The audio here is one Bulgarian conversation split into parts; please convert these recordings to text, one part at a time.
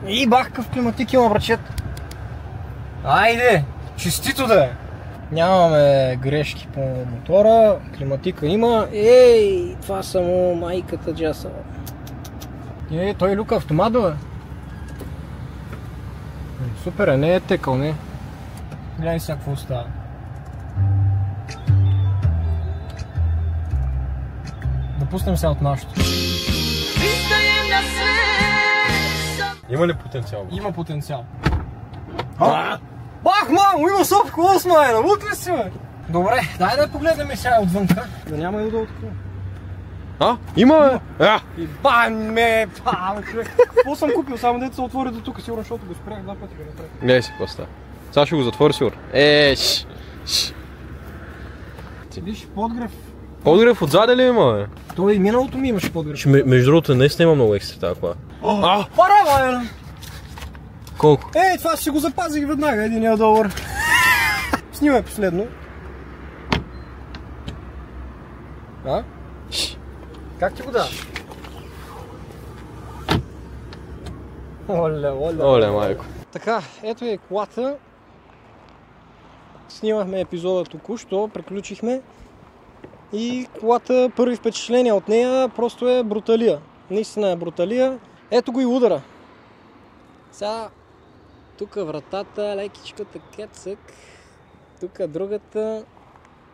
И бахкав климатик има, брачет. Айде, честито да е. Нямаме грешки по мотора, климатика има. Ей, това само майката джаса. Той люка автомат, бе. Супер е, не е текал, не. Гледай сега какво става. Да пуснем сега от нашото. Има ли потенциал? Има потенциал. Бах, мамо, има сопко 8, навут ли си, бе? Добре, дай да погледнем сега отвънка. Да няма и да открия. Има, бе! Баме, човек. Какво съм купил? Само дето се отвори до тук, сигурно, защото го спрях два пъти. Гледай си какво става. Сега ще го затвори сигурно. Виж, подгрев. Подгрев отзаде ли има, бе? Той и миналото ми имаше подгрев. Между другото, наистина има много екстра тази кола. Пара, бе! Колко? Това ще го запазих веднага, $1. Снимай последно. Как ти го да? Оле, майко. Така, ето е колата. Снимахме епизода току-що, приключихме. И колата, първи впечатления от нея, просто е бруталия. Наистина е бруталия. Ето го и удара. Сега, тук вратата, лекичката кецък. Тук другата.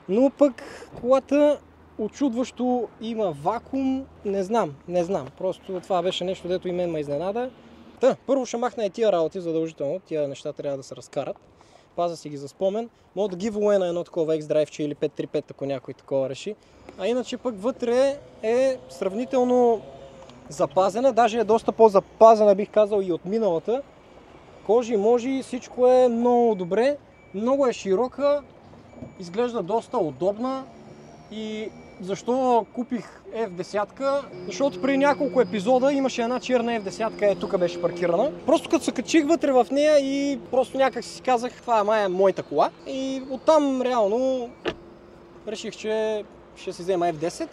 Но пък колата очудващо има вакуум. Не знам. Просто това беше нещо, дето и мен ме изненада. Първо ще махна и тия работи задължително. Тия неща трябва да се разкарат. Паза си ги за спомен. Мога да ги на едно такова X-Drive или 535, ако някой такова реши. А иначе пък вътре е сравнително запазена. Даже е доста по-запазена, бих казал, и от миналата. Кожи, можи, всичко е много добре. Много е широка. Изглежда доста удобна. И защо купих F10? Защото при няколко епизода имаше една черна F10, тук беше паркирана. Просто като се качих вътре в нея и просто някак си казах, това май е моята кола. И оттам реално реших, че ще си взема F10.